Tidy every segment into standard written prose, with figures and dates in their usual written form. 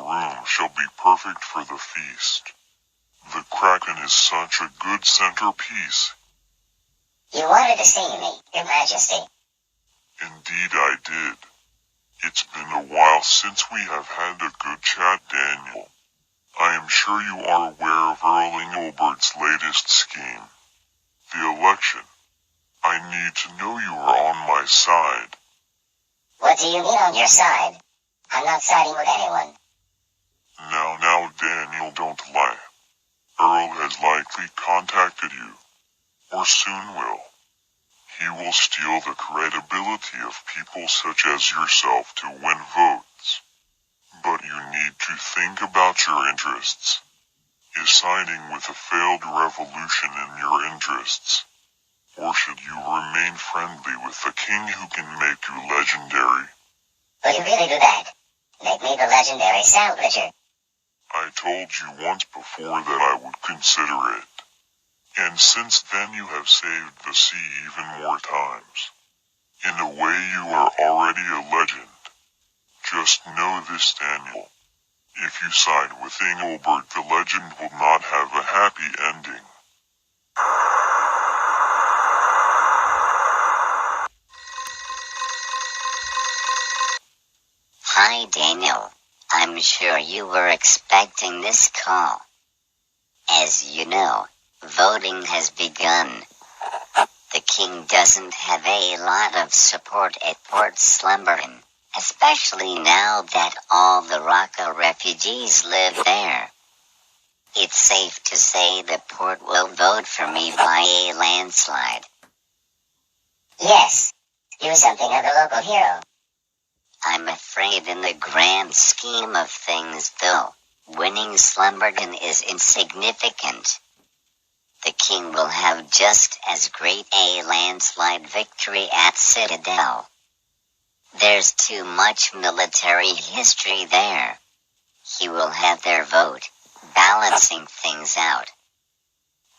room shall be perfect for the feast. The kraken is such a good centerpiece. You wanted to see me, Your Majesty. Indeed I did. It's been a while since we have had a good chat, Daniel. I am sure you are aware of Earl Englebert's latest scheme. The election. I need to know you are on my side. What do you mean on your side? I'm not siding with anyone. Now, Daniel, don't lie. Earl has likely contacted you, or soon will. He will steal the credibility of people such as yourself to win votes. But you need to think about your interests. Is siding with a failed revolution in your interests? Or should you remain friendly with the king who can make you legendary? Will you really do that? Make me the legendary salvager. I told you once before that I would consider it. And since then you have saved the sea even more times. In a way you are already a legend. Just know this, Daniel. If you side with Englebert, the legend will not have a happy ending. Hi, Daniel. I'm sure you were expecting this call. As you know, voting has begun. The king doesn't have a lot of support at Port Slumberin, especially now that all the Raqqa refugees live there. It's safe to say the port will vote for me by a landslide. Yes, you're something of a local hero. I'm afraid in the grand scheme of things, though, winning Slumberton is insignificant. The king will have just as great a landslide victory at Citadel. There's too much military history there. He will have their vote, balancing things out.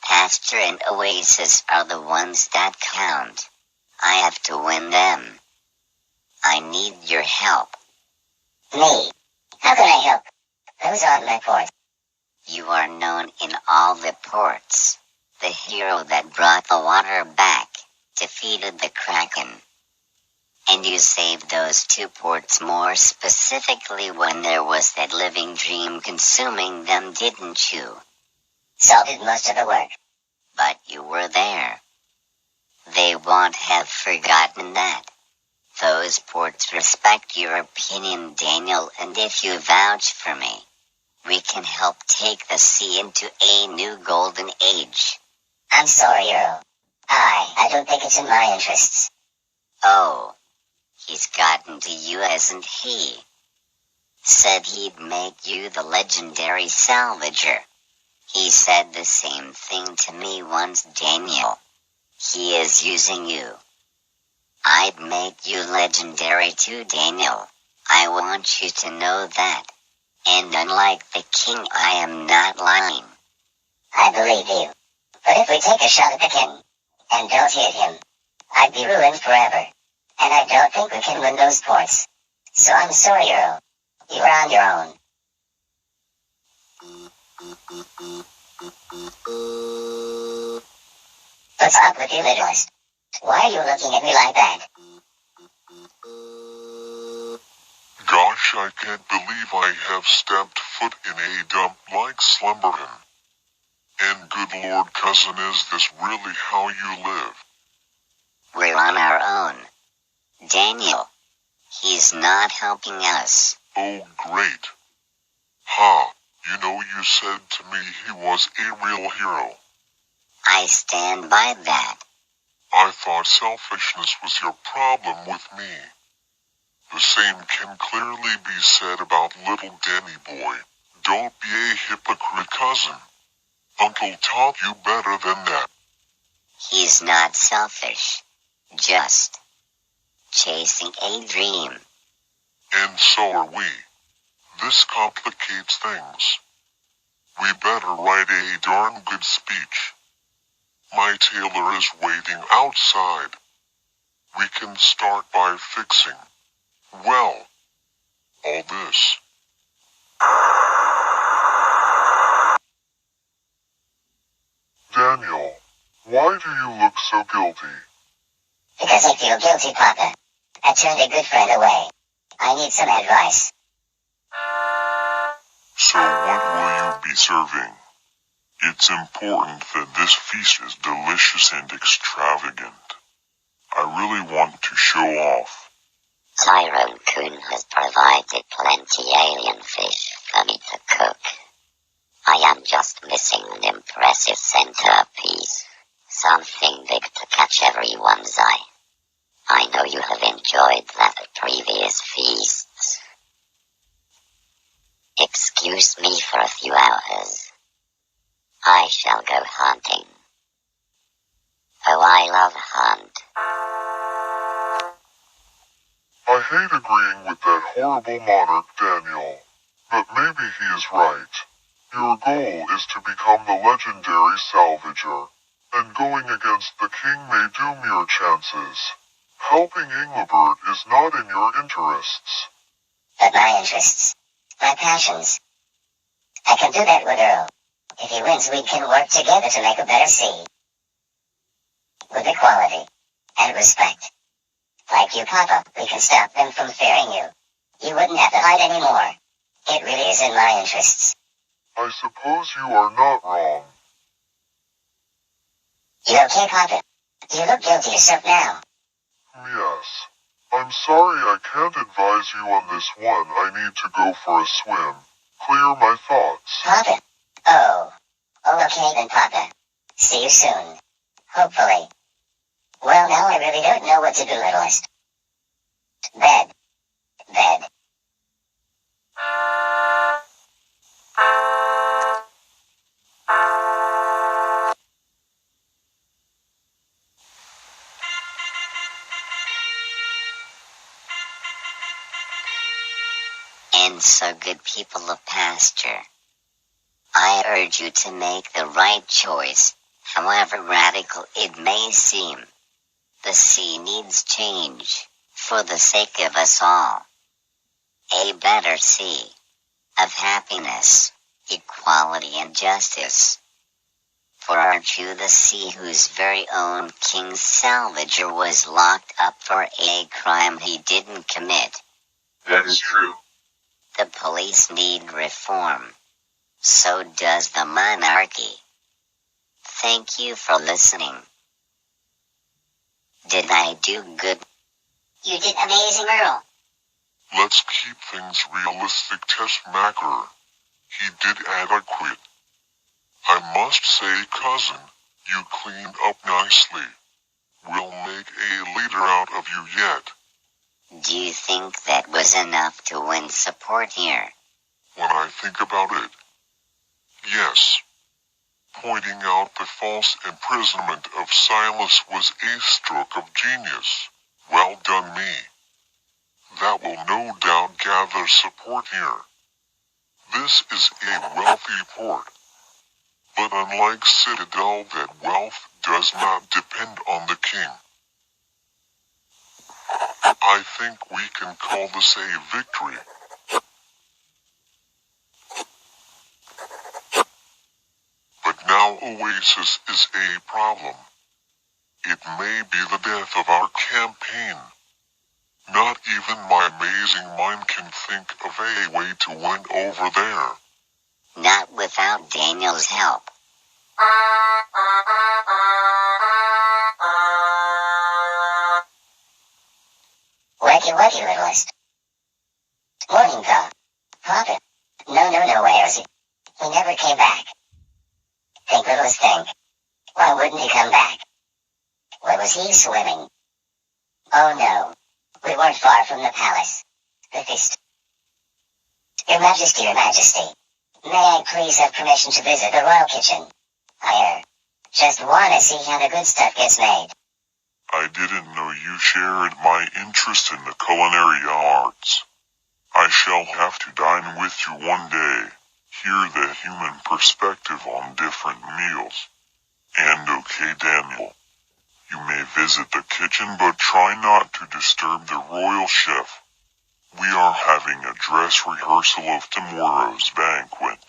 Pasture and Oasis are the ones that count. I have to win them. I need your help. Me? How can I help? Who's on my port? You are known in all the ports. The hero that brought the water back, defeated the Kraken. And you saved those two ports more specifically when there was that living dream consuming them, didn't you? So did most of the work. But you were there. They won't have forgotten that. Those ports respect your opinion, Daniel, and if you vouch for me, we can help take the sea into a new golden age. I'm sorry, Earl. I don't think it's in my interests. Oh, he's gotten to you, hasn't he? Said he'd make you the legendary salvager. He said the same thing to me once, Daniel. He is using you. I'd make you legendary too, Daniel. I want you to know that. And unlike the king, I am not lying. I believe you. But if we take a shot at the king, and don't hit him, I'd be ruined forever. And I don't think we can win those ports. So I'm sorry, Earl. You're on your own. What's up with you, littlest? Why are you looking at me like that? Gosh, I can't believe I have stepped foot in a dump like Slumberton. And good Lord, cousin, is this really how you live? We're on our own. Daniel. He's not helping us. Oh, great. Ha, you know you said to me he was a real hero. I stand by that. I thought selfishness was your problem with me. The same can clearly be said about little Danny boy. Don't be a hypocrite, cousin. Uncle taught you better than that. He's not selfish. Just chasing a dream. And so are we. This complicates things. We better write a darn good speech. My tailor is waiting outside. We can start by fixing, well, all this. Daniel, why do you look so guilty? Because I feel guilty, Papa. I turned a good friend away. I need some advice. So what will you be serving? It's important that this feast is delicious and extravagant. I really want to show off. Tyrone Coon has provided plenty alien fish for me to cook. I am just missing an impressive centerpiece. Something big to catch everyone's eye. I know you have enjoyed that at previous feasts. Excuse me for a few hours. I shall go hunting. Oh, I love hunt. I hate agreeing with that horrible monarch, Daniel. But maybe he is right. Your goal is to become the legendary salvager, and going against the king may doom your chances. Helping Englebert is not in your interests. But my interests, my passions. I can do that with Earl. If he wins, we can work together to make a better sea. With equality and respect. Like you, Papa, we can stop them from fearing you. You wouldn't have to hide anymore. It really is in my interests. I suppose you are not wrong. You okay, Papa? You look guilty yourself now. Yes. I'm sorry I can't advise you on this one. I need to go for a swim. Clear my thoughts. Papa? Oh, okay then, Papa. See you soon. Hopefully. Well, now I really don't know what to do, littlest. Bed. And so, good people of pasture, I urge you to make the right choice, however radical it may seem. The sea needs change, for the sake of us all. A better sea of happiness, equality and justice. For aren't you the sea whose very own King Salvager was locked up for a crime he didn't commit? That is true. The police need reform. So does the monarchy. Thank you for listening. Did I do good? You did amazing, Earl. Let's keep things realistic, Tessmacher. He did adequate. I must say, cousin, you cleaned up nicely. We'll make a leader out of you yet. Do you think that was enough to win support here? When I think about it, yes. Pointing out the false imprisonment of Silas was a stroke of genius. Well done me. That will no doubt gather support here. This is a wealthy port. But unlike Citadel, that wealth does not depend on the king. I think we can call this a victory. But now Oasis is a problem. It may be the death of our campaign. Not even my amazing mind can think of a way to win over there. Not without Daniel's help. Wakey, littlest. Morning, Pa. Papa. No, where is he? He never came back. Think, littlest, think. Why wouldn't he come back? Where was he swimming? Oh no. We weren't far from the palace. The feast. Your Majesty, may I please have permission to visit the royal kitchen? I just want to see how the good stuff gets made. I didn't know you shared my interest in the culinary arts. I shall have to dine with you one day, hear the human perspective on different meals. And okay, Daniel, you may visit the kitchen, but try not to disturb the royal chef. We are having a dress rehearsal of tomorrow's banquet.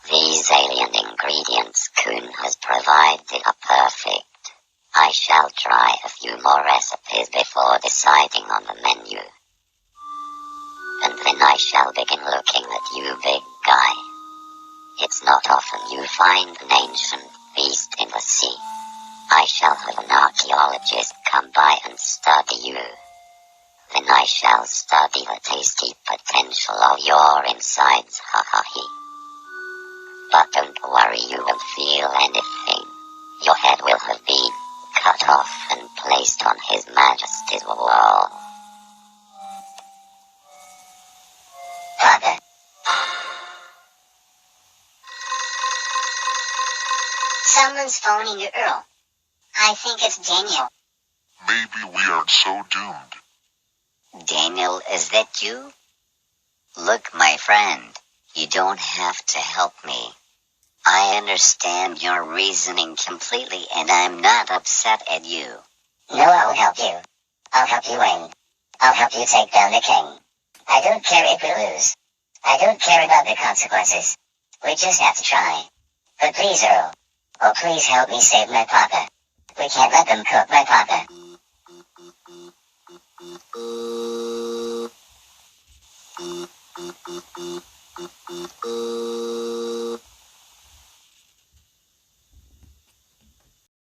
These alien ingredients Coon has provided find an ancient beast in the sea. I shall have an archaeologist come by and study you. Then I shall study the tasty potential of your insides, ha ha he. But don't worry, you won't feel anything. Your head will have been cut off and placed on His Majesty's wall. Father. Someone's phoning you, Earl. I think it's Daniel. Maybe we aren't so doomed. Daniel, is that you? Look, my friend, you don't have to help me. I understand your reasoning completely, and I'm not upset at you. No, I'll help you. I'll help you win. I'll help you take down the king. I don't care if we lose. I don't care about the consequences. We just have to try. But please, Earl. Oh, please help me save my papa. We can't let them cook my papa.